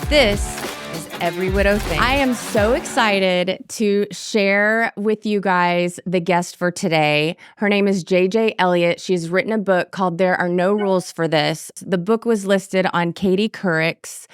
This is Every Widow Thing. I am so excited to share with you guys the guest for today. Her name is JJ Elliott. She's written a book called There Are No Rules for This. The book was listed on Katie Couric's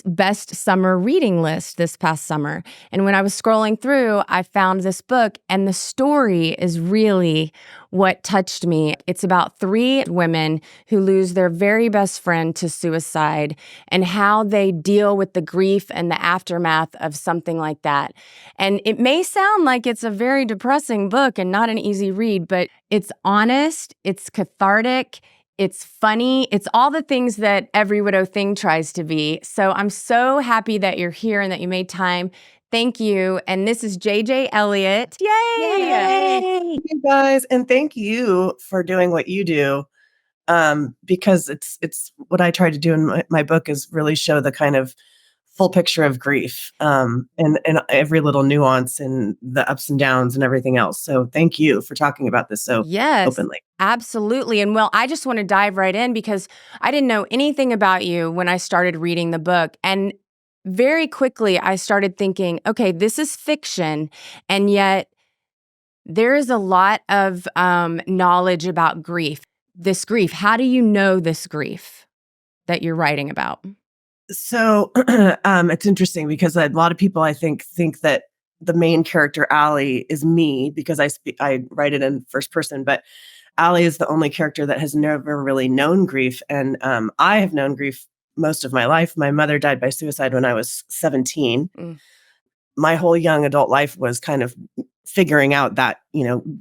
best summer reading list this past summer. And when I was scrolling through, I found this book, and the story is really what touched me. It's about 3 women who lose their very best friend to suicide and how they deal with the grief and the aftermath of something like that. And it may sound like it's a very depressing book and not an easy read, but it's honest, it's cathartic, it's funny. It's all the things that Every Widow Thing tries to be. So I'm so happy that you're here and that you made time. Thank you. And this is JJ Elliott. Yay! Yay! You guys, and thank you for doing what you do. Because it's what I try to do in my book is really show the kind of full picture of grief, and every little nuance and the ups and downs and everything else. So thank you for talking about this so openly. Absolutely. And well, I just want to dive right in because I didn't know anything about you when I started reading the book. And very quickly, I started thinking, okay, this is fiction. And yet there is a lot of knowledge about grief. This grief. How do you know this grief that you're writing about? So it's interesting because a lot of people, I think that the main character, Allie, is me because I write it in first person, but Allie is the only character that has never really known grief. And I have known grief most of my life. My mother died by suicide when I was 17. My whole young adult life was kind of figuring out that,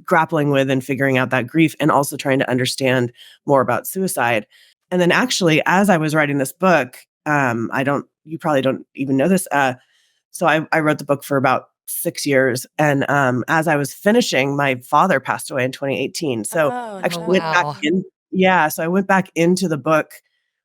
grappling with and figuring out that grief and also trying to understand more about suicide. And then actually, as I was writing this book, you probably don't even know this. So I wrote the book for about 6 years. And as I was finishing, my father passed away in 2018. So went back in. Yeah. So I went back into the book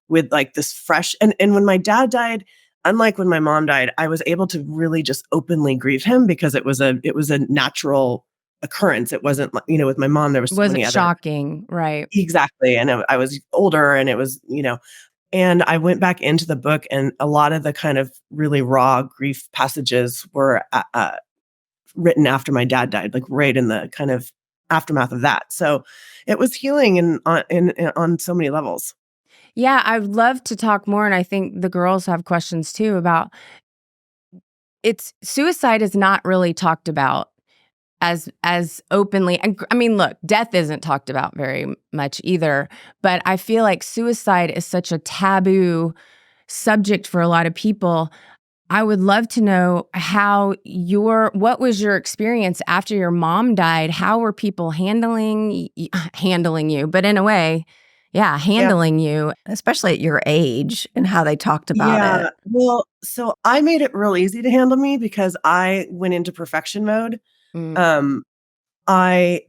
with like this fresh, and when my dad died, unlike when my mom died, I was able to really just openly grieve him because it was a natural occurrence. It wasn't, with my mom, there was so many other. Shocking. Right. Exactly. And I was older and it was, and I went back into the book and a lot of the kind of really raw grief passages were written after my dad died, like right in the kind of aftermath of that. So it was healing on so many levels. Yeah, I'd love to talk more. And I think the girls have questions too about suicide is not really talked about as openly. And I mean, look, death isn't talked about very much either, but I feel like suicide is such a taboo subject for a lot of people. I would love to know what was your experience after your mom died? How were people handling you, but in a way, handling you, especially at your age and how they talked about it. Well, so I made it real easy to handle me because I went into perfection mode. I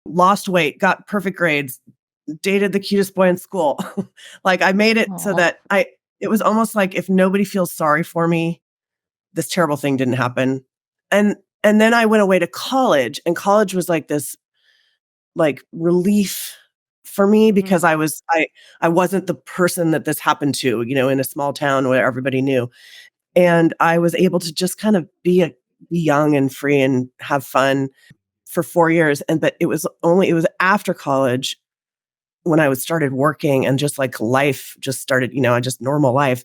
lost weight, got perfect grades, dated the cutest boy in school. Like I made it so that it was almost like if nobody feels sorry for me, this terrible thing didn't happen. And then I went away to college, and college was like this relief for me because I wasn't the person that this happened to, in a small town where everybody knew. And I was able to just kind of be young and free and have fun for 4 years. But it was after college when I started working and just like life just started, just normal life,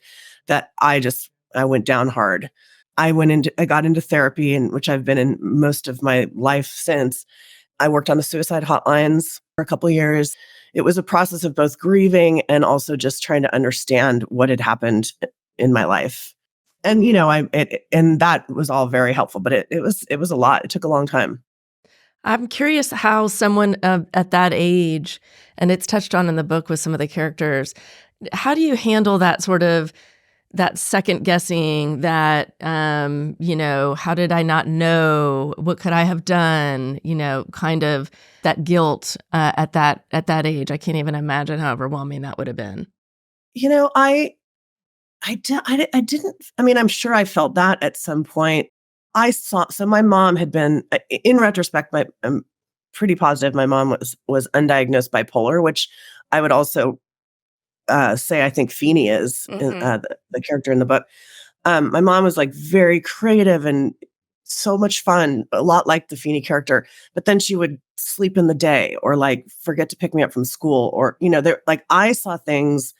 that I went down hard. I got into therapy, and which I've been in most of my life since. I worked on the suicide hotlines for a couple of years. It was a process of both grieving and also just trying to understand what had happened in my life. And, and that was all very helpful, but it was a lot. It took a long time. I'm curious how someone at that age, and it's touched on in the book with some of the characters, how do you handle that sort of that second guessing, that, how did I not know? What could I have done? Kind of that guilt at that age. I can't even imagine how overwhelming that would have been. I didn't, I'm sure I felt that at some point. So my mom had been, in retrospect, I'm pretty positive my mom was undiagnosed bipolar, which I would also say I think Feeney is Mhm. the character in the book. My mom was like very creative and so much fun, a lot like the Feeney character. But then she would sleep in the day or like forget to pick me up from school, or there like I saw things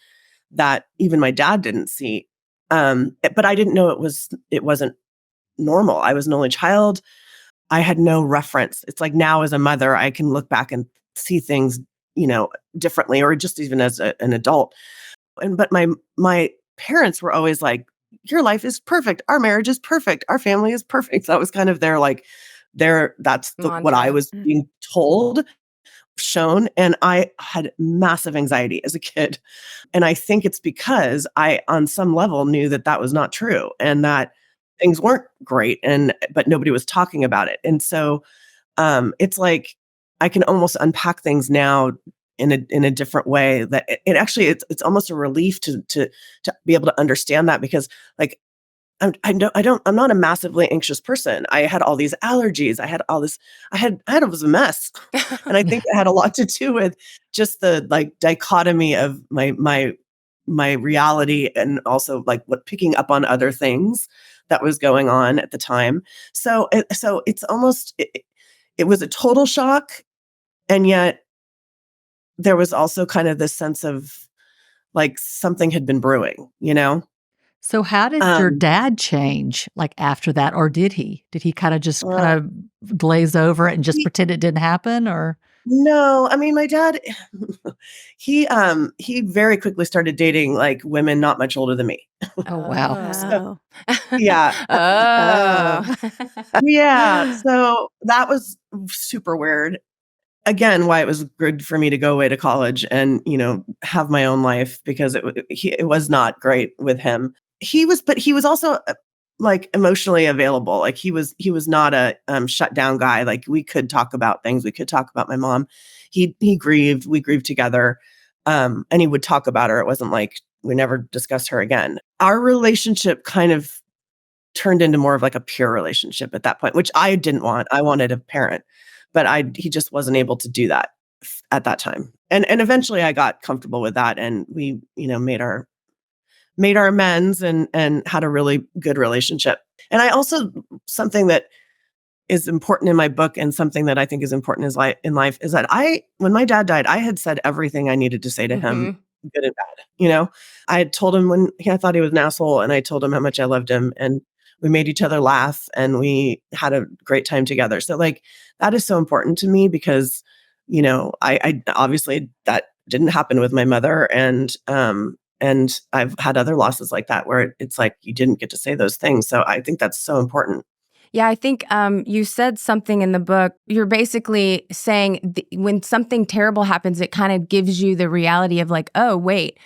that even my dad didn't see. But I didn't know it wasn't normal. I was an only child. I had no reference. It's like now as a mother, I can look back and see things, differently, or just even as an adult. But my parents were always like, "Your life is perfect. Our marriage is perfect. Our family is perfect." That was kind of what I Mantra. was being told, shown, and I had massive anxiety as a kid. And I think it's because I, on some level, knew that that was not true and that things weren't great, but nobody was talking about it. And so it's like I can almost unpack things now in a different way. That it actually it's almost a relief to be able to understand that, because like I'm not a massively anxious person. I had all these allergies. I had all this. I was a mess, and I think it had a lot to do with just the like dichotomy of my reality, and also like what picking up on other things that was going on at the time. So it's almost it was a total shock, and yet there was also kind of this sense of like something had been brewing, you know? So how did your Um, dad change, like, after that, or did he? Did he kinda just uh, kind of glaze over it and just he pretend it didn't happen, or No, I mean, my dad, he very quickly started dating, like, women not much older than me. Oh, wow. So Oh. yeah. Oh. Yeah, so that was super weird. Again, why it was good for me to go away to college and, have my own life, because it was not great with him. But he was also, like, emotionally available. Like, he was not a, shut down guy. Like, we could talk about things. We could talk about my mom. He grieved. We grieved together, and he would talk about her. It wasn't like we never discussed her again. Our relationship kind of turned into more of like a peer relationship at that point, which I didn't want. I wanted a parent, but he just wasn't able to do that at that time. And eventually I got comfortable with that, and we, made our amends, and had a really good relationship. And I also, something that is important in my book, and something that I think is important in life, is that when my dad died, I had said everything I needed to say to him, Mhm. good and bad. I had told him when I thought he was an asshole, and I told him how much I loved him, and we made each other laugh, and we had a great time together. So like that is so important to me, because I obviously that didn't happen with my mother, and I've had other losses like that where it's like you didn't get to say those things. So I think that's so important. Yeah, I think you said something in the book. You're basically saying when something terrible happens, it kind of gives you the reality of like, oh, wait,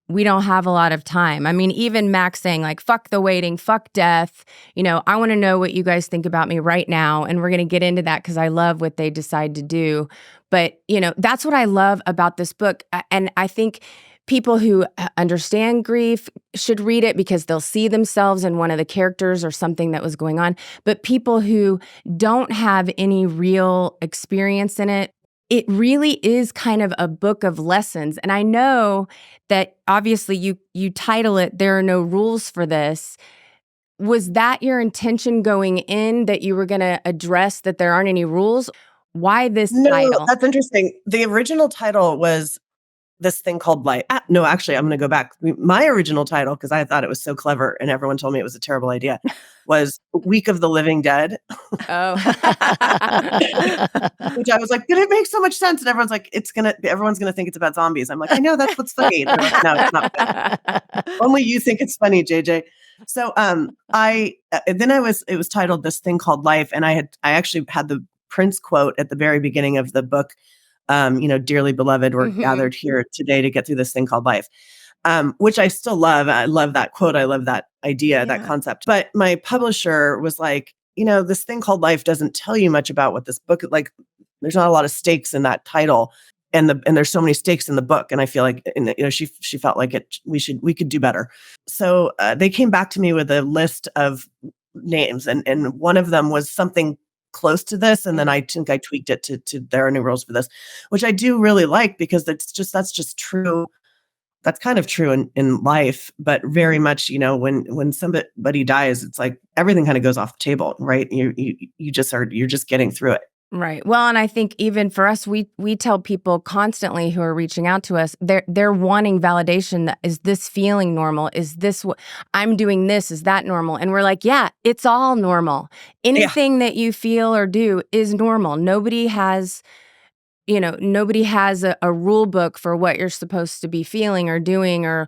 we don't have a lot of time. I mean, even Max saying like, fuck the waiting, fuck death. I want to know what you guys think about me right now. And we're going to get into that because I love what they decide to do. But, that's what I love about this book. And I think people who understand grief should read it because they'll see themselves in one of the characters or something that was going on. But people who don't have any real experience in it, it really is kind of a book of lessons. And I know that obviously you title it "There Are No Rules for This." Was that your intention going in, that you were going to address that there aren't any rules? Why this No, title? that's interesting. The original title was this thing called Light. No, actually, I'm going to go back. My original title, because I thought it was so clever and everyone told me it was a terrible idea, was Week of the Living Dead, Oh. which I was like, but it makes so much sense. And everyone's like, everyone's going to think it's about zombies. I'm like, I know, that's what's funny. They're like, no, it's not funny. Only you think it's funny, JJ. So it was titled This Thing Called Life. And I actually had the Prince quote at the very beginning of the book. Dearly beloved, we're Mhm. gathered here today to get through this thing called life, which I still love. I love that quote. I love that idea, that Yeah. concept. But my publisher was like, this thing called life doesn't tell you much about what this book, like, there's not a lot of stakes in that title. And there's so many stakes in the book. And I feel like, she felt like we could do better. So they came back to me with a list of names, and one of them was something close to this, and then I think I tweaked it to There Are New Rules for This, which I do really like, because that's just true. that's kind of true in life, but very much, when somebody dies, it's like everything kind of goes off the table, right? You're just getting through it. Right. Well, and I think even for us, we tell people constantly who are reaching out to us, they're wanting validation. That is this feeling normal? Is this what I'm doing? This is that normal? And we're like, yeah, it's all normal. Anything that you feel or do is normal. Nobody has a rule book for what you're supposed to be feeling or doing. Or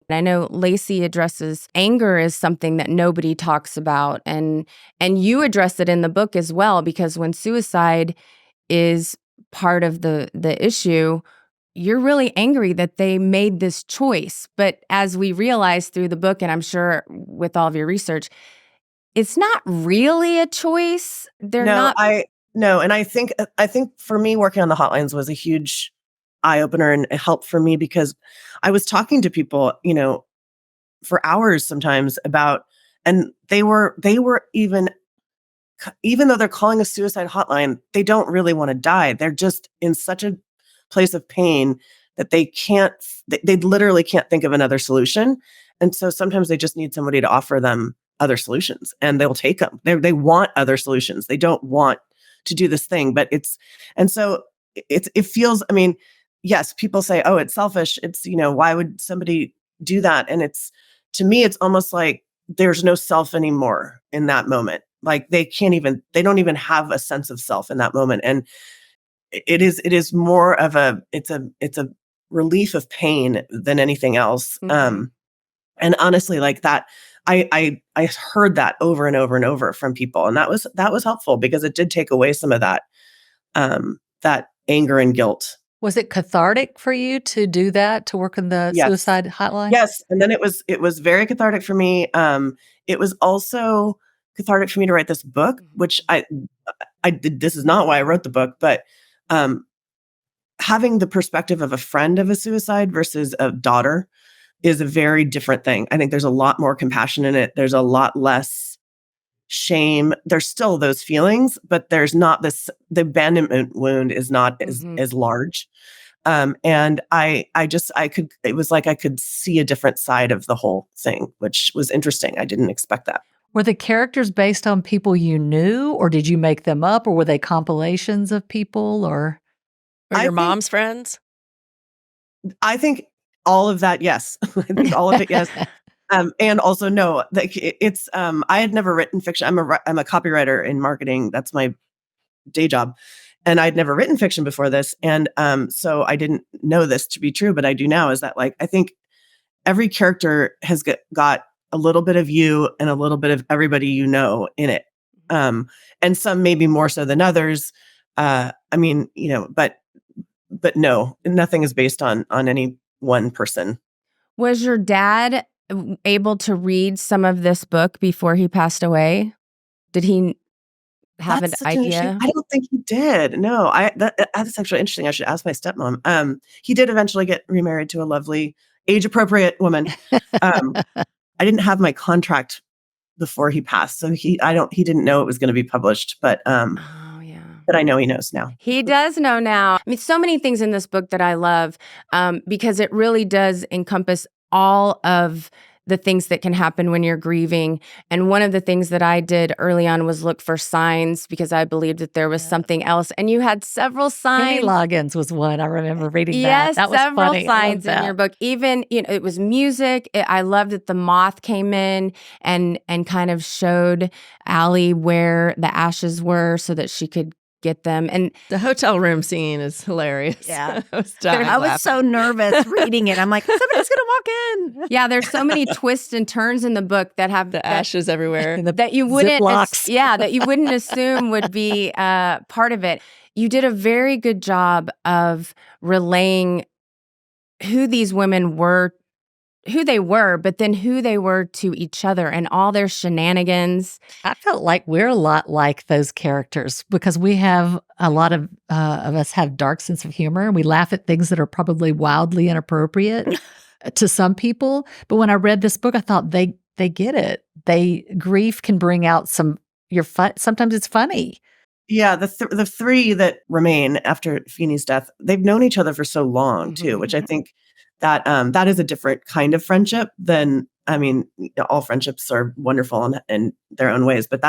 I know Lacey addresses anger as something that nobody talks about. And you address it in the book as well, because when suicide is part of the issue, you're really angry that they made this choice. But as we realize through the book, and I'm sure with all of your research, it's not really a choice. They're not. No, and I think for me, working on the hotlines was a huge eye opener and a help for me, because I was talking to people, for hours sometimes about, and they were even though they're calling a suicide hotline, they don't really want to die. They're just in such a place of pain that they literally can't think of another solution. And so sometimes they just need somebody to offer them other solutions, and they'll take them. They want other solutions. They don't want to do this thing, but it feels, yes, people say, oh, it's selfish. It's, why would somebody do that? And to me, it's almost like there's no self anymore in that moment. Like they don't even have a sense of self in that moment. And it is more of it's a relief of pain than anything else. Mm-hmm. And honestly, like that, I heard that over and over and over from people. And that was helpful, because it did take away some of that anger and guilt. Was it cathartic for you to do that, to work in the suicide hotline? Yes. And then it was very cathartic for me. It was also cathartic for me to write this book, which I did. This is not why I wrote the book, but having the perspective of a friend of a suicide versus a daughter is a very different thing. I think there's a lot more compassion in it. There's a lot less shame. There's still those feelings, but there's not the abandonment wound is not as large. And it was like I could see a different side of the whole thing, which was interesting. I didn't expect that. Were the characters based on people you knew, or did you make them up, or were they compilations of people, or your mom's friends? I think all of that, yes. I think all of it, yes. And also, no, like it's, I had never written fiction. I'm a copywriter in marketing. That's my day job. And I'd never written fiction before this. And so I didn't know this to be true, but I do now, is that, like, I think every character has got a little bit of you and a little bit of everybody in it. And some maybe more so than others. But no, nothing is based on any one person. Was your dad able to read some of this book before he passed away? Did he have an idea? I don't think he did. No, that's actually interesting. I should ask my stepmom. He did eventually get remarried to a lovely, age-appropriate woman. I didn't have my contract before he passed, so he didn't know it was going to be published, but but I know he knows now. He does know now. I mean, so many things in this book that I love, because it really does encompass all of the things that can happen when you're grieving. And one of the things that I did early on was look for signs, because I believed that there was something else. And you had several signs. Kenny Loggins was one. I remember reading that. Yes, that was several funny. signs in your book. Even, it was music. I loved that the moth came in and kind of showed Allie where the ashes were so that she could get them. And the hotel room scene is hilarious. Yeah. I was so nervous reading it. I'm like, somebody's going to walk in. Yeah, there's so many twists and turns in the book that have the ashes everywhere. That you wouldn't that you wouldn't assume would be part of it. You did a very good job of relaying who these women were, who they were, but then who they were to each other and all their shenanigans. I felt like we're a lot like those characters, because we have a lot of us have dark sense of humor, and we laugh at things that are probably wildly inappropriate to some people. But when I read this book, I thought they get it. Grief can bring out sometimes it's funny. Yeah, the three that remain after Feeney's death, they've known each other for so long too, which I think that is a different kind of friendship than, I mean, all friendships are wonderful in their own ways, but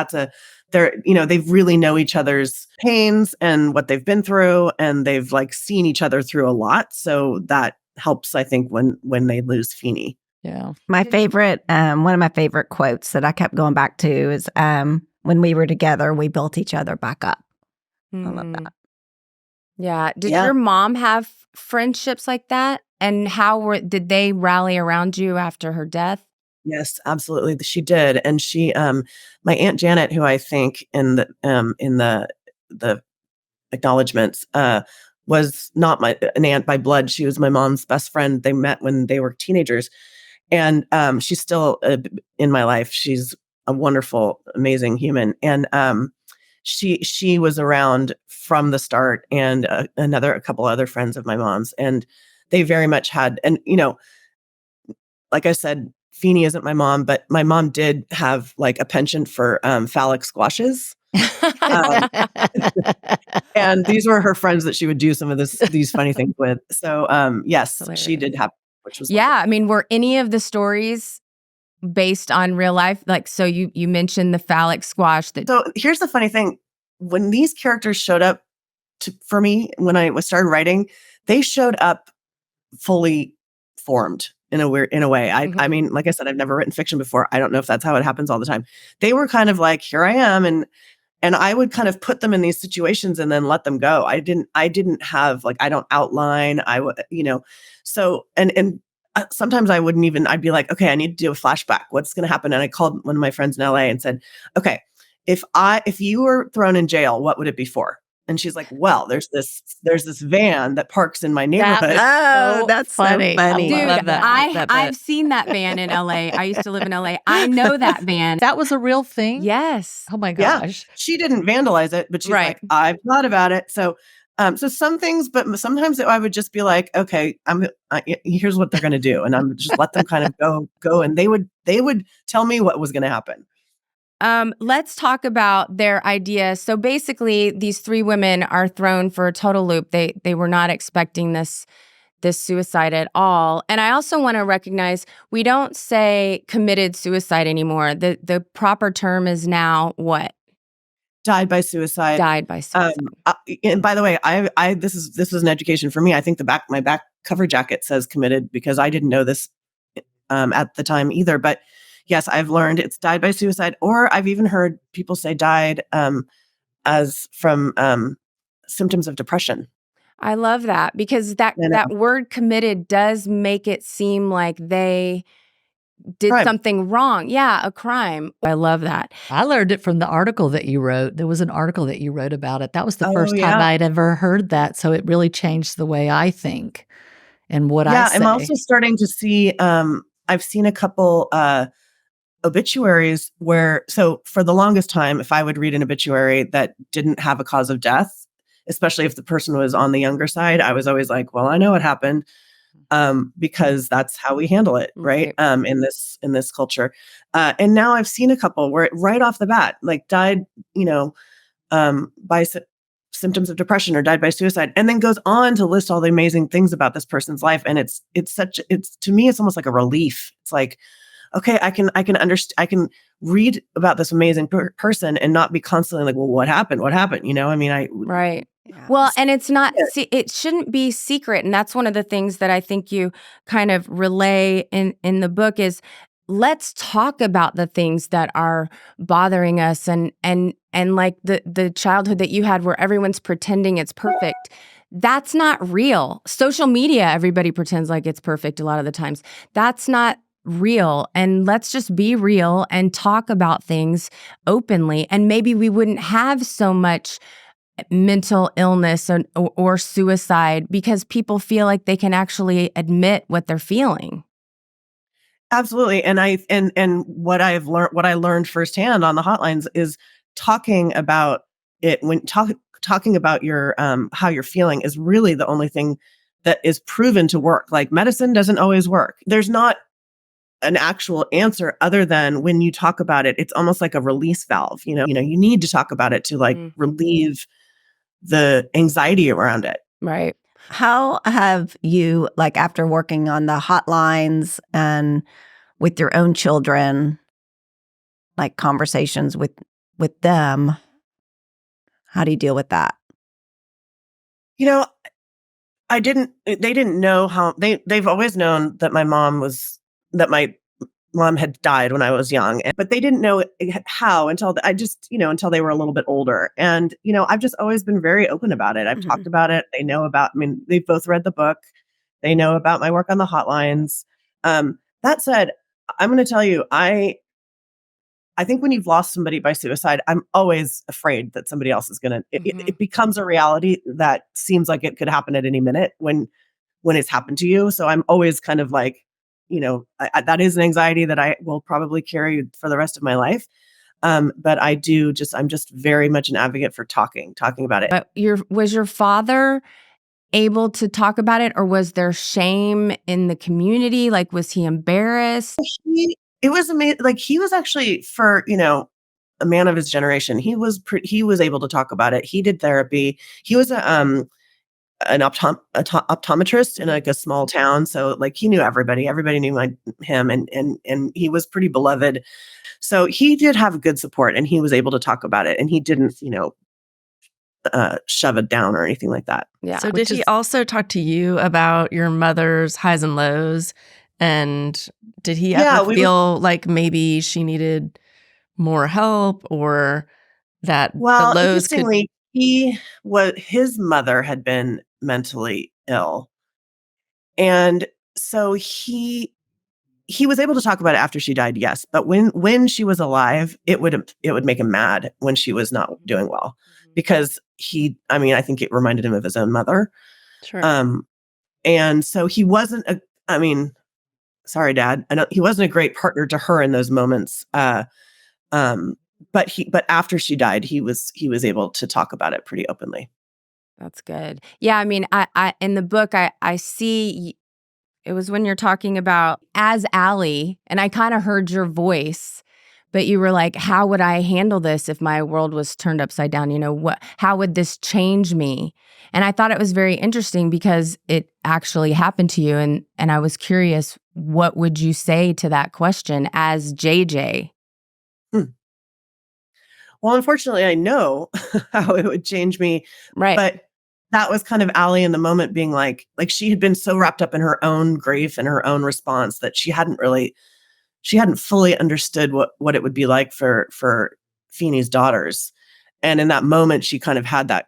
they've really know each other's pains and what they've been through, and they've like seen each other through a lot. So that helps, I think, when they lose Feeney. Yeah. My favorite, one of my favorite quotes that I kept going back to is, when we were together, we built each other back up. I love that. Yeah. Did Yeah. your mom have friendships like that? And did they rally around you after her death? Yes, absolutely. She did. And she, my Aunt Janet, who I think in the acknowledgments, was not an aunt by blood. She was my mom's best friend. They met when they were teenagers. And she's still in my life. She's a wonderful, amazing human. And she was around from the start, and a couple other friends of my mom's. And they very much had, and like I said, Feeney isn't my mom, but my mom did have like a penchant for phallic squashes. And these were her friends that she would do some of these funny things with. So yes, she did have, which was yeah. I mean, were any of the stories based on real life? Like, so you mentioned the phallic squash. So here's the funny thing: when these characters showed up for me, when I started writing, they showed up fully formed in a way. I mean, like I said, I've never written fiction before. I don't know if that's how it happens all the time. They were kind of like, here I am, and I would kind of put them in these situations and then let them go. I didn't have, like, I don't outline. I would, so, and sometimes I wouldn't even, I'd be like, okay, I need to do a flashback. What's going to happen? And I called one of my friends in LA and said, okay, if you were thrown in jail, what would it be for? And she's like, well, there's this van that parks in my neighborhood. That's funny. I Dude, love that I've seen that van in LA. I used to live in LA. I know that van. That was a real thing? Yes. Oh my Yeah. gosh. She didn't vandalize it, but she's Right. like, I've thought about it. So some things, but sometimes I would just be like, okay, here's what they're going to do. And I'm just let them kind of go. And they would tell me what was going to happen. Let's talk about their idea. So basically, these three women are thrown for a total loop. They were not expecting this suicide at all. And I also want to recognize we don't say committed suicide anymore. The proper term is now what? Died by suicide. Died by suicide. And by the way, this was an education for me. I think my back cover jacket says committed because I didn't know this at the time either. But yes, I've learned it's died by suicide, or I've even heard people say died as from symptoms of depression. I love that because that word committed does make it seem like they did Crime. something wrong. Yeah, a crime. I love that. I learned it from the article that you wrote. There was an article that you wrote about it. That was the first time I'd ever heard that. So it really changed the way I think and what I say. I'm also starting to see, I've seen a couple obituaries so for the longest time, if I would read an obituary that didn't have a cause of death, especially if the person was on the younger side, I was always like, well, I know what happened. Because that's how we handle it, right? In this culture. And now I've seen a couple where it right off the bat, like died, by symptoms of depression or died by suicide, and then goes on to list all the amazing things about this person's life. And it's to me, it's almost like a relief. It's like, okay, I can understand, I can read about this amazing person and not be constantly like, well, what happened? I mean, Right. Yeah. Well, and it's not, it shouldn't be secret. And that's one of the things that I think you kind of relay in the book is let's talk about the things that are bothering us and like the childhood that you had where everyone's pretending it's perfect. That's not real. Social media, everybody pretends like it's perfect a lot of the times. That's not real. And let's just be real and talk about things openly. And maybe we wouldn't have so much mental illness or suicide because people feel like they can actually admit what they're feeling. Absolutely. And what I learned firsthand on the hotlines is talking about it when talking about your how you're feeling is really the only thing that is proven to work. Like medicine doesn't always work. There's not an actual answer other than when you talk about it, it's almost like a release valve. You need to talk about it to like relieve the anxiety around it. Right. How have you, like after working on the hotlines and with your own children, like conversations with them, how do you deal with that? You know, they didn't know how they've always known that my mom had died when I was young, but they didn't know how until until they were a little bit older. And, I've just always been very open about it. I've Mhm. talked about it. They know about, I mean, they've both read the book. They know about my work on the hotlines. That said, I'm going to tell you, I think when you've lost somebody by suicide, I'm always afraid that somebody else is going to, it becomes a reality that seems like it could happen at any minute when it's happened to you. So I'm always kind of like, that is an anxiety that I will probably carry for the rest of my life. But I'm just very much an advocate for talking about it. But was your father able to talk about it, or was there shame in the community? Like, was he embarrassed? It was amazing. Like, he was actually, for, a man of his generation, he was able to talk about it. He did therapy. He was an optometrist in like a small town. So like he knew everybody. Everybody knew him, and he was pretty beloved. So he did have good support, and he was able to talk about it, and he didn't, shove it down or anything like that. Yeah. So did he also talk to you about your mother's highs and lows? And did he ever feel like maybe she needed more help, or that the lows could... Interestingly, his mother had been mentally ill. And so he was able to talk about it after she died, yes. But when she was alive, it would make him mad when she was not doing well, because I think it reminded him of his own mother. Sure. And so he wasn't sorry, Dad, I know he wasn't a great partner to her in those moments. But after she died, he was able to talk about it pretty openly. That's good. Yeah, I mean, I in the book, I see it was when you're talking about as Allie, and I kind of heard your voice, but you were like, how would I handle this if my world was turned upside down? How would this change me? And I thought it was very interesting because it actually happened to you. And I was curious, what would you say to that question as JJ? Well, unfortunately, I know how it would change me. Right. But that was kind of Allie in the moment, being like she had been so wrapped up in her own grief and her own response that she hadn't fully understood what it would be like for Feeney's daughters. And in that moment, she kind of had that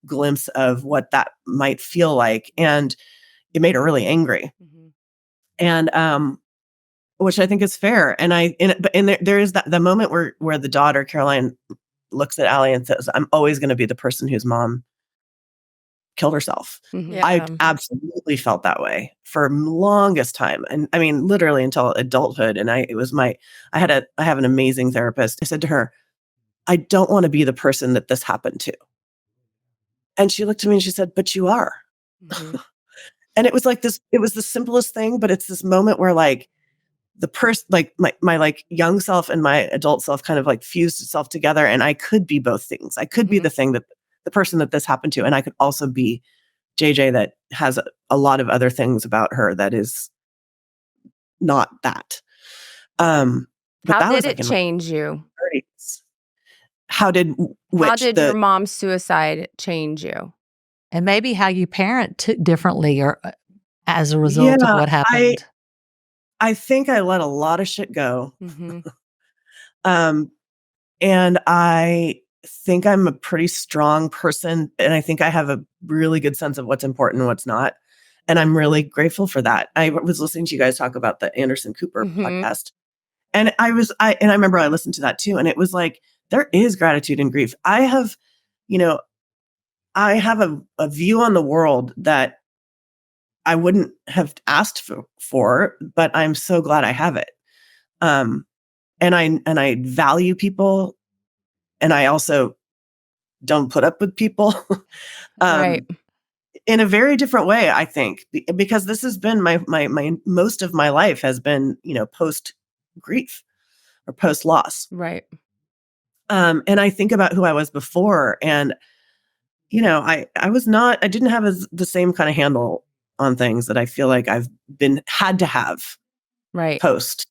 glimpse of what that might feel like. And it made her really angry. Mm-hmm. And, which I think is fair. And there is the moment where the daughter, Caroline, looks at Allie and says, "I'm always going to be the person whose mom killed herself." Mm-hmm. Yeah. I absolutely felt that way for longest time. And I mean, literally until adulthood. And I have an amazing therapist. I said to her, "I don't want to be the person that this happened to." And she looked at me and she said, "But you are." Mm-hmm. And it was like this, it was the simplest thing, but it's this moment where like the person, like my like young self and my adult self kind of like fused itself together. And I could be both things. I could be the thing that the person that this happened to, and I could also be JJ that has a lot of other things about her that is not that. But How that did was it change you? 30s. How did your mom's suicide change you? And maybe how you parent differently, or as a result of what happened. I think I let a lot of shit go. Mm-hmm. And I think I'm a pretty strong person, and I think I have a really good sense of what's important and what's not. And I'm really grateful for that. I was listening to you guys talk about the Anderson Cooper podcast. And I remember I listened to that too. And it was like, there is gratitude in grief. I have a view on the world that I wouldn't have asked for, but I'm so glad I have it. And I value people, and I also don't put up with people. Right. In a very different way, I think, because this has been my most of my life has been, post grief or post loss. Right. And I think about who I was before, and I didn't have the same kind of handle on things that I feel like I've had to have Right. post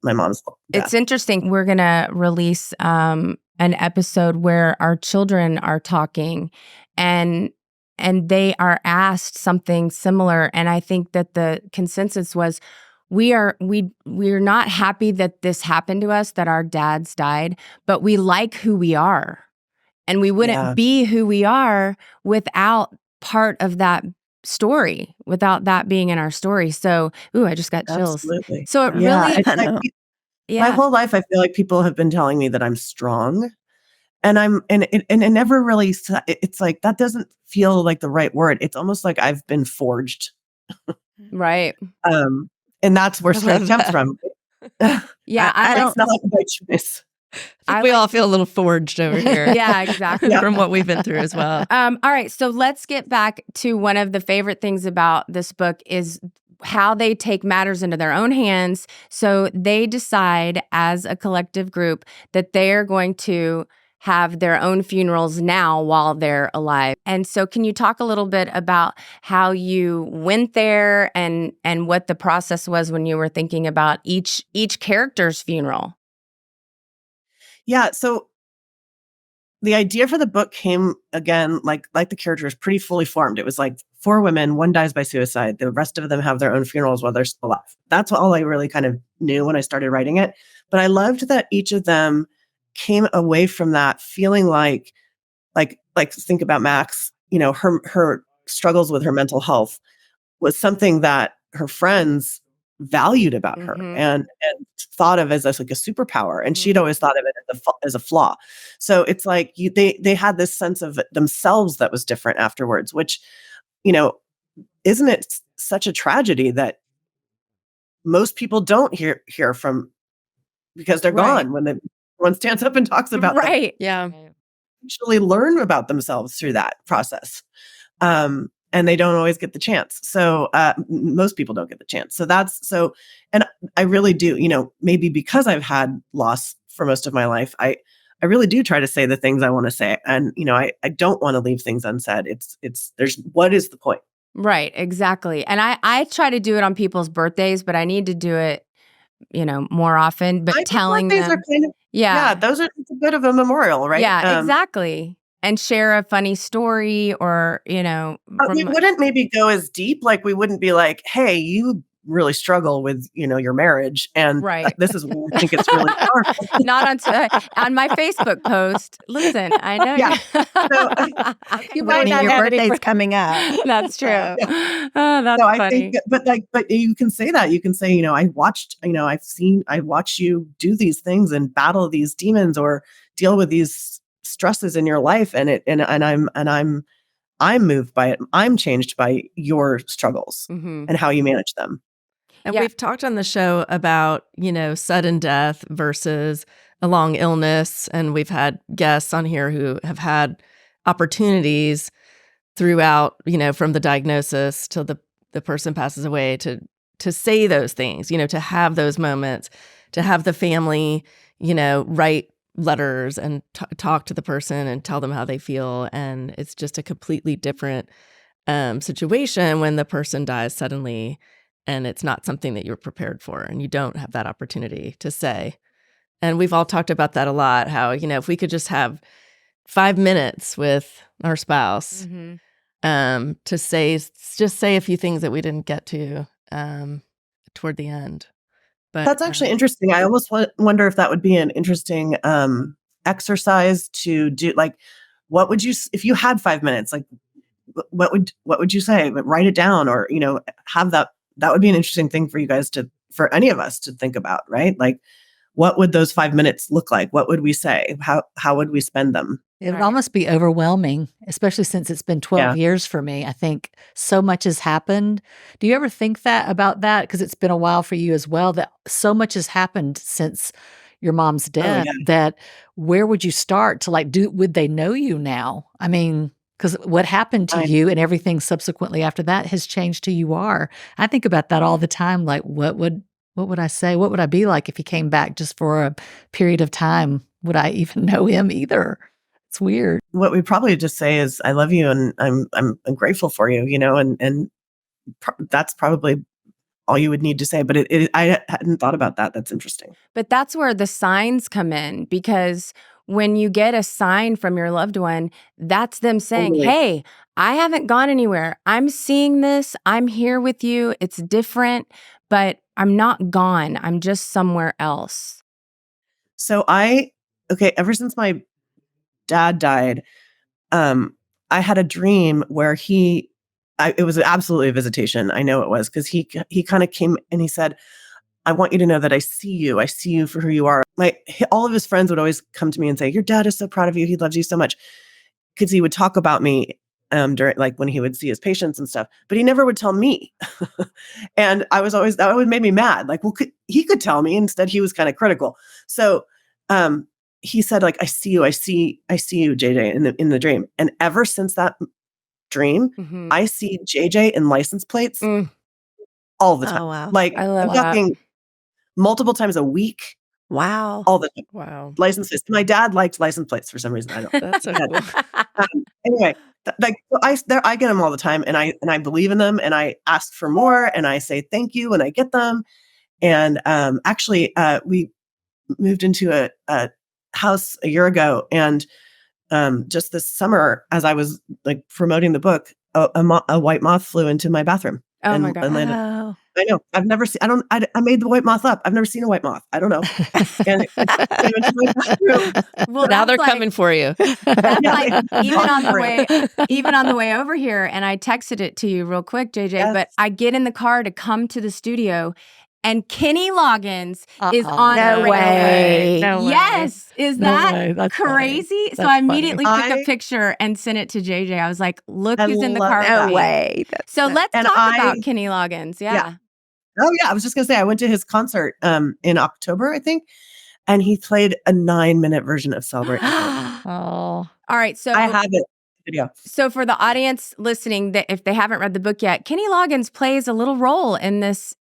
my mom's death. It's interesting. We're going to release an episode where our children are talking and they are asked something similar. And I think that the consensus was we're not happy that this happened to us, that our dads died, but we like who we are. And we wouldn't be who we are without part of that story, without that being in our story. So, I just got chills. Absolutely. So it Yeah, really, I know. my whole life, I feel like people have been telling me that I'm strong, and it never really. It's like that doesn't feel like the right word. It's almost like I've been forged, right. and that's where strength comes from. Yeah, It's not like by choice. We all feel a little forged over here. Yeah, exactly. From what we've been through as well. All right, so let's get back to one of the favorite things about this book is how they take matters into their own hands. So they decide as a collective group that they are going to have their own funerals now while they're alive. And so can you talk a little bit about how you went there and what the process was when you were thinking about each character's funeral? Yeah, so the idea for the book came again, like the characters, pretty fully formed. It was like 4 women, one dies by suicide. The rest of them have their own funerals while they're still alive. That's all I really kind of knew when I started writing it. But I loved that each of them came away from that feeling like think about Max, her struggles with her mental health was something that her friends valued about her and thought of as like a superpower, and she'd always thought of it as a flaw. So it's like they had this sense of themselves that was different afterwards, which isn't it such a tragedy that most people don't hear from because they're gone when one stands up and talks about them. Right. Yeah. Actually learn about themselves through that process. And they don't always get the chance. So most people don't get the chance. And I really do, maybe because I've had loss for most of my life, I really do try to say the things I want to say. And, I don't want to leave things unsaid. What is the point? Right, exactly. And I try to do it on people's birthdays, but I need to do it, more often. But telling them, are kind of, those are it's a bit of a memorial, right? Yeah, exactly. And share a funny story, or we wouldn't maybe go as deep. Like we wouldn't be like, "Hey, you really struggle with your marriage, and this is why I think it's really powerful." Not on my Facebook post. Listen, I know. Yeah. You might not your birthday's coming up. That's true. Oh, that's I funny. think, but you can say that. You can say, I watched you do these things and battle these demons or deal with these stresses in your life, and I'm moved by it. I'm changed by your struggles and how you manage them. And we've talked on the show about, sudden death versus a long illness. And we've had guests on here who have had opportunities throughout, from the diagnosis till the person passes away to say those things, to have those moments, to have the family, write letters and talk to the person and tell them how they feel. And it's just a completely different situation when the person dies suddenly and it's not something that you're prepared for and you don't have that opportunity to say. And we've all talked about that a lot, how, if we could just have 5 minutes with our spouse to say a few things that we didn't get to toward the end. But that's actually interesting. I almost wonder if that would be an interesting exercise to do. Like, what would you, if you had 5 minutes, like, what would you say? But write it down, or have that. That would be an interesting thing for you guys for any of us to think about, right? Like, what would those 5 minutes look like? What would we say? How would we spend them? It would almost be overwhelming, especially since it's been 12 years for me. I think so much has happened. Do you ever think about that? Because it's been a while for you as well, that so much has happened since your mom's death, that where would you start to would they know you now? I mean, because what happened to you and everything subsequently after that has changed who you are. I think about that all the time. Like, what would I say? What would I be like if he came back just for a period of time? Would I even know him either? It's weird. What we probably just say is, I love you and I'm grateful for you, and that's probably all you would need to say. But I hadn't thought about that. That's interesting. But that's where the signs come in, because when you get a sign from your loved one, that's them saying, Totally. hey, I haven't gone anywhere. I'm seeing this. I'm here with you. It's different, but I'm not gone. I'm just somewhere else. So ever since my dad died, I had a dream where it was absolutely a visitation. I know it was, because he kind of came and he said, I want you to know that I see you. I see you for who you are. All of his friends would always come to me and say, your dad is so proud of you. He loves you so much. Because he would talk about me during, like, when he would see his patients and stuff, but he never would tell me. And that always made me mad. Like, well, he could tell me. Instead, he was kind of critical. So he said, like, I see you, JJ, in the dream. And ever since that dream, I see JJ in license plates all the time. Oh, wow. Like, I love I'm talking multiple times a week, Wow. all the time. Wow. License plates. My dad liked license plates for some reason. I don't. That's so cool. Anyway, I get them all the time, and I believe in them, and I ask for more, and I say thank you when I get them. And actually, we moved into a house a year ago, and just this summer, as I was like promoting the book, a white moth flew into my bathroom. Oh and, my God. and landed. Oh. I know. I've never seen. I made the white moth up. I've never seen a white moth. I don't know. And it came into my bathroom. Well, Now they're that's like- coming for you. That's Yeah. like even on the way over here, and I texted it to you real quick, JJ. Yes. But I get in the car to come to the studio, and Kenny Loggins is Uh-uh. on No the radio. way. No way. Yes, is No that way. That's funny. crazy? So That's I funny. immediately took a I- picture and sent it to JJ. I was like, "Look I who's in the love car." that. with No me. way. So let's And talk about Kenny Loggins. Yeah. Oh yeah, I was just gonna say I went to his concert in October, I think, and he played a 9-minute version of "Celebrate." Oh, All right. So I have it video. So for the audience listening, that if they haven't read the book yet, Kenny Loggins plays a little role in this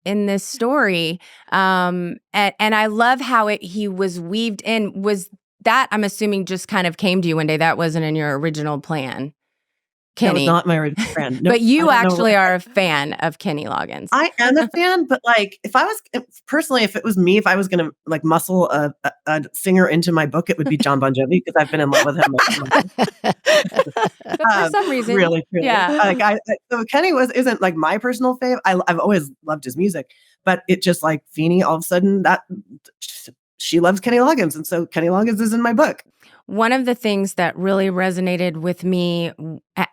story, and I love how he was weaved in. Was that, I'm assuming, just kind of came to you one day? That wasn't in your original plan, That was Kenny. not my original friend. No, But you I don't know actually what- are a fan of Kenny Loggins. I am a fan, but like, if it was me, if I was gonna like muscle a singer into my book, it would be John Bon Jovi, because I've been in love with him. But for some reason, really, yeah. Like so Kenny isn't like my personal fave. I've always loved his music, but it just like Feeney, all of a sudden that she loves Kenny Loggins, and so Kenny Loggins is in my book. One of the things that really resonated with me,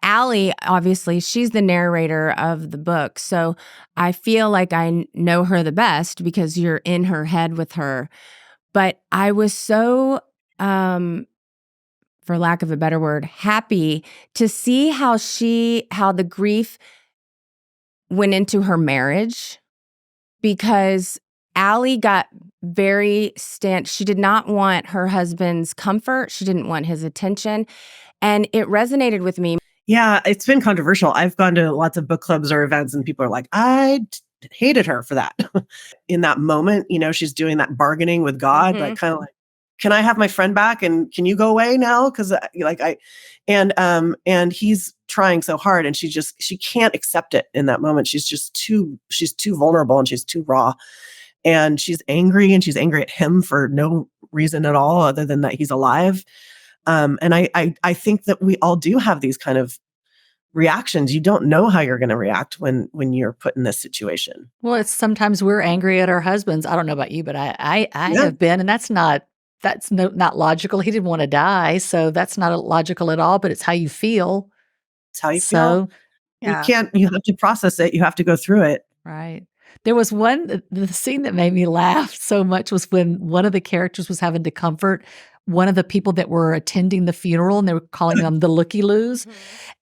Allie, obviously, she's the narrator of the book. So I feel like I know her the best because you're in her head with her. But I was so, for lack of a better word, happy to see how the grief went into her marriage, because Allie got she did not want her husband's comfort. She didn't want his attention. And it resonated with me. Yeah, it's been controversial. I've gone to lots of book clubs or events, and people are like, I hated her for that. In that moment, she's doing that bargaining with God, like kind of like, can I have my friend back, and can you go away now? Because and he's trying so hard, and she can't accept it in that moment. She's too vulnerable, and she's too raw. And she's angry at him for no reason at all other than that he's alive. And I think that we all do have these kind of reactions. You don't know how you're going to react when you're put in this situation. well, it's sometimes we're angry at our husbands. I don't know about you, but I have been, and that's not logical. He didn't want to die, so that's not logical at all. But it's how you feel. It's how you feel. Yeah. You have to process it. You have to go through it. Right. There was the scene that made me laugh so much was when one of the characters was having to comfort one of the people that were attending the funeral, and they were calling them the looky-loos.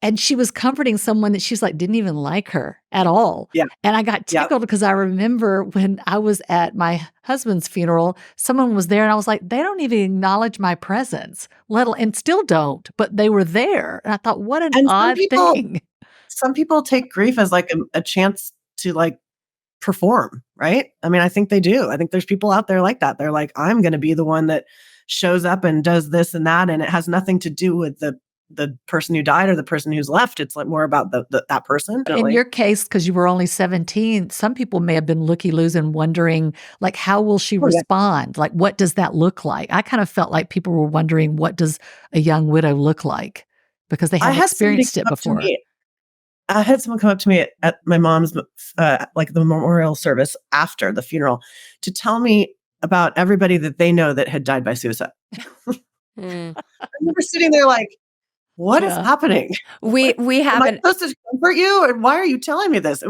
And she was comforting someone that she's like, didn't even like her at all. Yeah. And I got tickled because I remember when I was at my husband's funeral, someone was there and I was like, they don't even acknowledge my presence, and still don't, but they were there. And I thought, what an odd thing. Some people take grief as like a chance to like perform, right? I mean, I think they do. I think there's people out there like that. They're like, I'm going to be the one that shows up and does this and that, and it has nothing to do with the person who died or the person who's left. It's like more about that person. In your case, because you were only 17, some people may have been looky-loos and wondering, like, how will she Oh, yeah. respond? Like, what does that look like? I kind of felt like people were wondering, what does a young widow look like? Because they hadn't experienced it before. I had someone come up to me at my mom's, like the memorial service after the funeral, to tell me about everybody that they know that had died by suicide. I remember sitting there like, what is happening? We Am I haven't. supposed to comfort you? And why are you telling me this?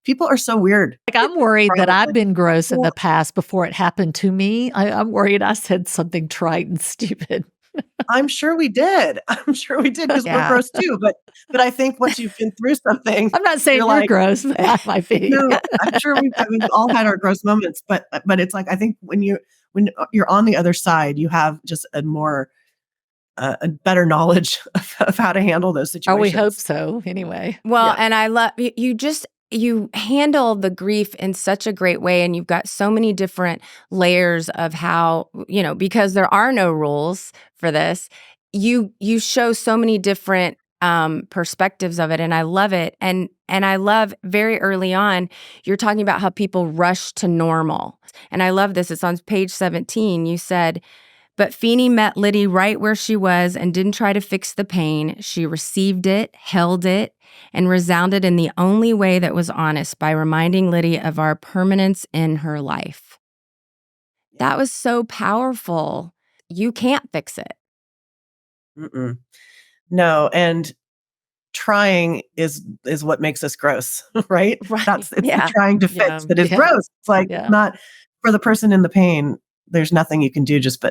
People are so weird. Like, I'm worried that I've been gross in the past before it happened to me. I'm worried I said something trite and stupid. I'm sure we did. Because we're gross too. But I think once you've been through something, I'm not saying you're like, gross. I might be. No, I'm sure we've all had our gross moments. But it's like, I think when you're on the other side, you have just a better knowledge of how to handle those situations. Oh, we hope so. Anyway. Well, and I love you handle the grief in such a great way, and you've got so many different layers of how, because there are no rules for this, you show so many different perspectives of it, and I love it. And I love very early on, you're talking about how people rush to normal. And I love this. It's on page 17. You said, but Feeney met Liddy right where she was and didn't try to fix the pain. She received it, held it, and resounded in the only way that was honest by reminding Liddy of our permanence in her life. That was so powerful. You can't fix it. Mm-mm. No, and trying is what makes us gross, right? Right. It's the trying to fix that is gross. It's like not for the person in the pain. There's nothing you can do just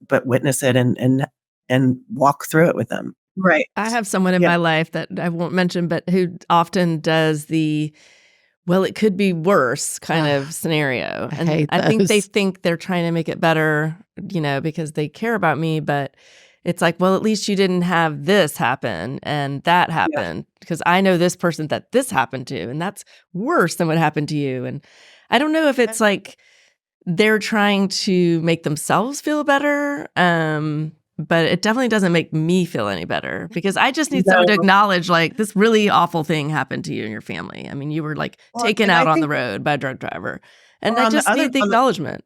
but witness it and walk through it with them. Right. I have someone in my life that I won't mention, but who often does the, well, it could be worse kind of scenario. And I think they think they're trying to make it better, because they care about me, but it's like, well, at least you didn't have this happen and that happened, because I know this person that this happened to, and that's worse than what happened to you. And I don't know if it's like they're trying to make themselves feel better, but it definitely doesn't make me feel any better, because I just need someone to acknowledge, like, this really awful thing happened to you and your family. I mean, you were like taken out on the road by a drunk driver, and I just need the acknowledgement.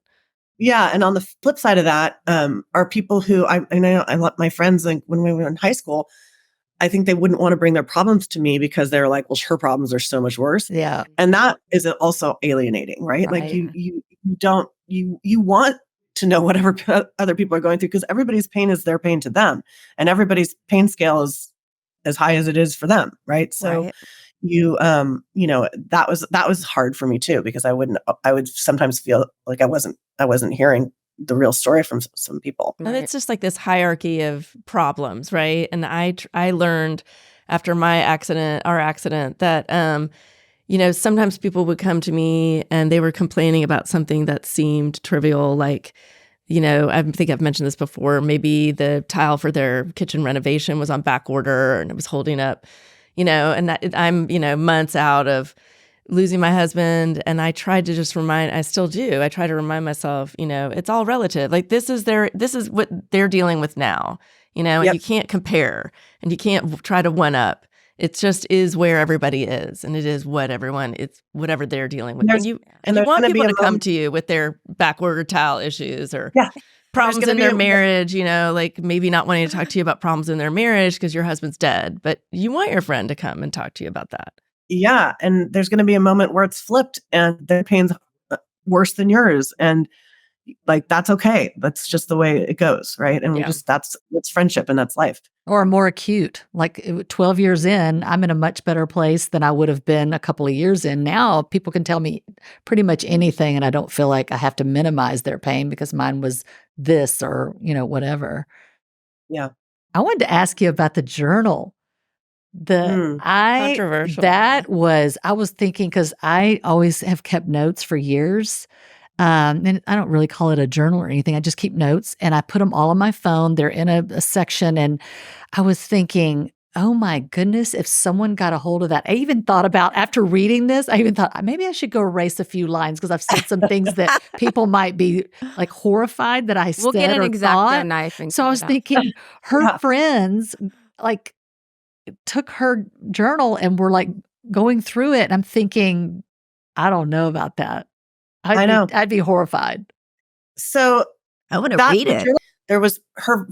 Yeah, and on the flip side of that, are people who I know my friends, like when we were in high school, I think they wouldn't want to bring their problems to me because they're like, well, her problems are so much worse. Yeah. And that is also alienating, right? Like you want to know whatever other people are going through, because everybody's pain is their pain to them, and everybody's pain scale is as high as it is for them, right? So that was hard for me too, because I would sometimes feel like I wasn't hearing the real story from some people. And it's just like this hierarchy of problems, right? And I learned after our accident, that sometimes people would come to me and they were complaining about something that seemed trivial, like, I think I've mentioned this before, maybe the tile for their kitchen renovation was on back order and it was holding up, and that I'm, months out of losing my husband. And I tried to just I still do. I try to remind myself, it's all relative. Like, this is what they're dealing with now, and you can't compare and you can't try to one up. It just is where everybody is, and it is it's whatever they're dealing with. And you want people to come to you with their backward tile issues or problems in their marriage, like maybe not wanting to talk to you about problems in their marriage because your husband's dead, but you want your friend to come and talk to you about that. Yeah. And there's going to be a moment where it's flipped and their pain's worse than yours. And like, that's okay. That's just the way it goes. Right. And that's friendship and that's life. Or more acute. Like 12 years in, I'm in a much better place than I would have been a couple of years in. Now people can tell me pretty much anything and I don't feel like I have to minimize their pain because mine was this or, whatever. Yeah. I wanted to ask you about the journal. Controversial. I was thinking, because I always have kept notes for years. And I don't really call it a journal or anything. I just keep notes and I put them all on my phone. They're in a section. And I was thinking, oh my goodness, if someone got a hold of that. I even thought about, after reading this, I even thought maybe I should go erase a few lines because I've said some things that people might be like horrified that I We'll get said an or X-Acto thought. knife and So I cut was it out. thinking her Yeah. friends like took her journal and were like going through it. And I'm thinking, I don't know about that. I know. I'd be horrified. So I want to that read it. journal, there was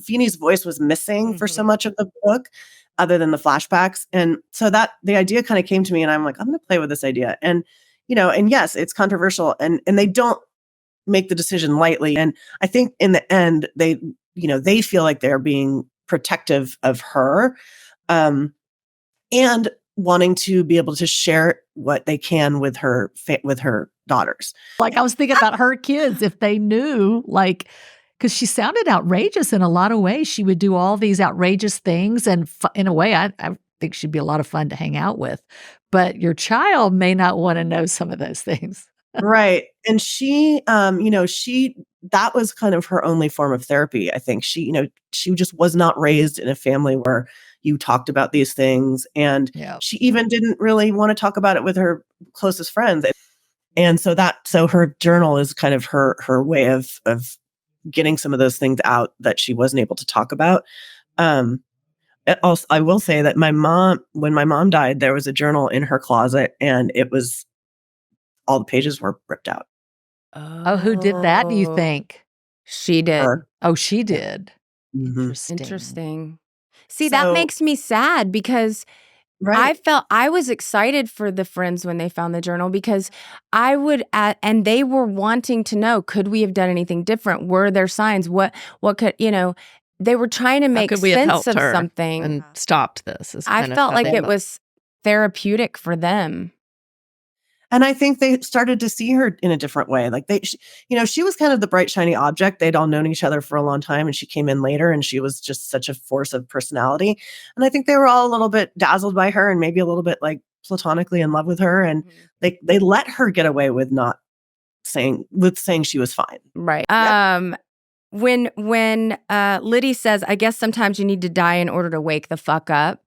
Feeney's voice was missing for so much of the book, other than the flashbacks. And so that the idea kind of came to me, and I'm like, I'm going to play with this idea. And, and yes, it's controversial, and they don't make the decision lightly. And I think in the end, they feel like they're being protective of her, and wanting to be able to share what they can with her daughters. Like I was thinking about her kids, if they knew, like, because she sounded outrageous in a lot of ways. She would do all these outrageous things. And in a way, I think she'd be a lot of fun to hang out with. But your child may not want to know some of those things. Right. And she, that was kind of her only form of therapy. I think she just was not raised in a family where you talked about these things. And she even didn't really want to talk about it with her closest friends. And so her journal is kind of her way of getting some of those things out that she wasn't able to talk about. Also, I will say that when my mom died, there was a journal in her closet, and it was all the pages were ripped out. Oh, who did that, do you think? She did. Her. Oh, she did. Mhm. Interesting. See, that makes me sad because Right. I was excited for the friends when they found the journal because and they were wanting to know, could we have done anything different? Were there signs? What could, they were trying to make could we have sense helped of her something. and stopped this? I felt like it was therapeutic for them. And I think they started to see her in a different way. Like she was kind of the bright, shiny object. They'd all known each other for a long time, and she came in later, and she was just such a force of personality. And I think they were all a little bit dazzled by her, and maybe a little bit like platonically in love with her. And they let her get away with saying she was fine. Right. Yep. When Liddy says, I guess sometimes you need to die in order to wake the fuck up,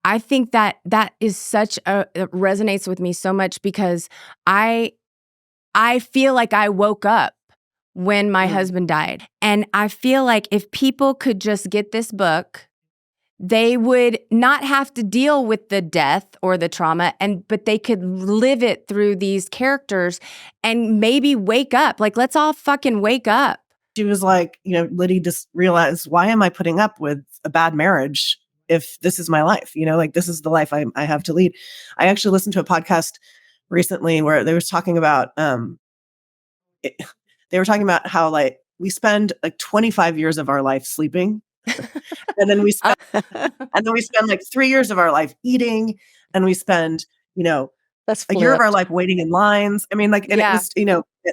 I think that is it resonates with me so much because I feel like I woke up when my husband died. And I feel like if people could just get this book, they would not have to deal with the death or the trauma, but they could live it through these characters and maybe wake up. Like, let's all fucking wake up. She was like, Liddy just realized, why am I putting up with a bad marriage if this is my life? Like, this is the life I have to lead. I actually listened to a podcast recently where they was talking about, they were talking about how like we spend like 25 years of our life sleeping, and then we spend like 3 years of our life eating, and we spend, That's a year of our flipped. life waiting in lines. I mean, like, and it was,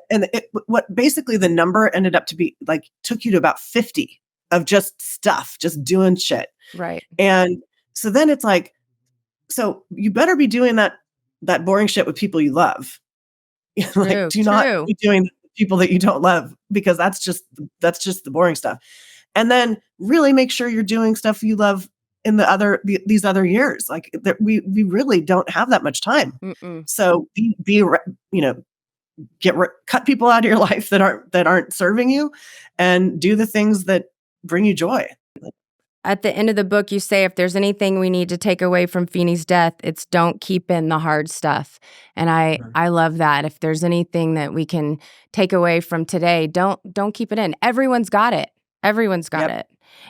and what basically the number ended up to be like, took you to about 50 of just stuff, just doing shit. Right. And so then it's like, so you better be doing that boring shit with people you love. Like, do not be doing people that you don't love, because that's just the boring stuff. And then really make sure you're doing stuff you love in these other years. Like we really don't have that much time. So cut people out of your life that aren't serving you, and do the things that bring you joy. At the end of the book, you say, if there's anything we need to take away from Feeney's death, it's don't keep in the hard stuff. And I love that. If there's anything that we can take away from today, don't keep it in. Everyone's got it. Everyone's got it.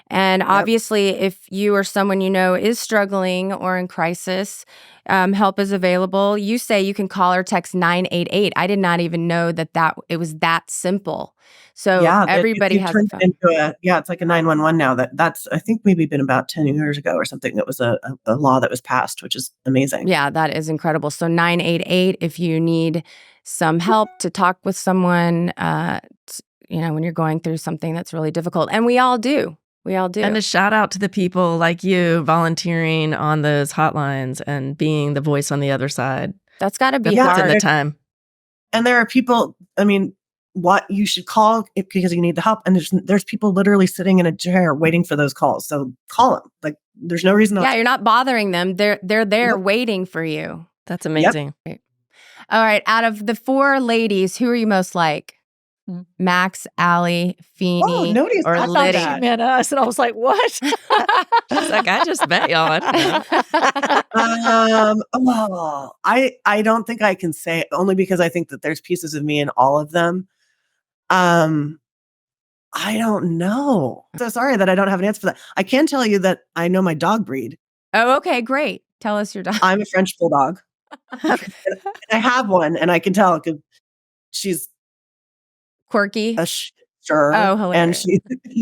And obviously, if you or someone you know is struggling or in crisis, help is available. You say you can call or text 988. I did not even know that it was that simple. So everybody has a phone. It's like a 911 now. That's I think maybe been about 10 years ago or something. That was a law that was passed, which is amazing. Yeah, that is incredible. So 988 if you need some help to talk with someone, when you're going through something that's really difficult. And we all do. We all do. And a shout out to the people like you volunteering on those hotlines and being the voice on the other side. That's got to be hard. hard. In the time. And there are people, I mean, what you should call it because you need the help. And there's people literally sitting in a chair waiting for those calls. So call them. Like there's no reason. Yeah, you're not bothering them. They're there waiting for you. That's amazing. All right. Out of the 4 ladies, who are you most like? Max, Allie, Feeney, nobody's or thought Liddy? that. She meant us, and I was like, "What?" She's like, I just met y'all. Well, I don't think I can say, only because I think that there's pieces of me in all of them. I don't know. So sorry that I don't have an answer for that. I can tell you that I know my dog breed. Oh, okay, great. Tell us your dog. I'm a French bulldog. And I have one, and I can tell because she's Quirky. sure. Oh, And hilarious.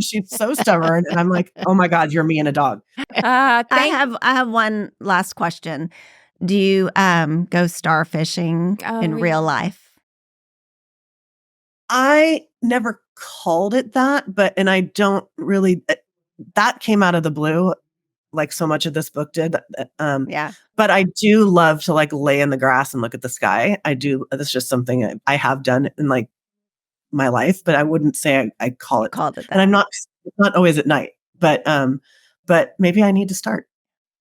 she's so stubborn, and I'm like, oh my God, you're me and a dog. I have one last question. Do you go starfishing in real life? I never called it that, and I don't really, that came out of the blue, like so much of this book did. Yeah. But I do love to like lay in the grass and look at the sky. I do. That's just something I have done in like my life, but I wouldn't say I call it. Called it that. And I'm not always at night, but maybe I need to start.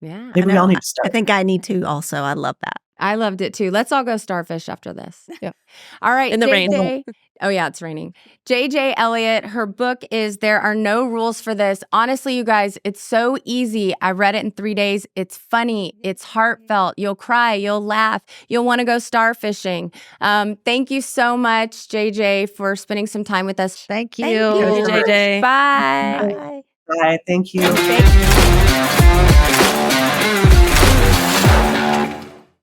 Yeah. Maybe we all need to start. I think I need to also. I love that. I loved it too. Let's all go starfish after this. Yeah. All right. In the rain. JJ. Oh, yeah, it's raining. JJ Elliott, her book is There Are No Rules for This. Honestly, you guys, it's so easy. I read it in 3 days. It's funny. It's heartfelt. You'll cry. You'll laugh. You'll want to go starfishing. Thank you so much, JJ, for spending some time with us. Thank you, Thank you. JJ. Bye. Bye. Thank you. Thank you.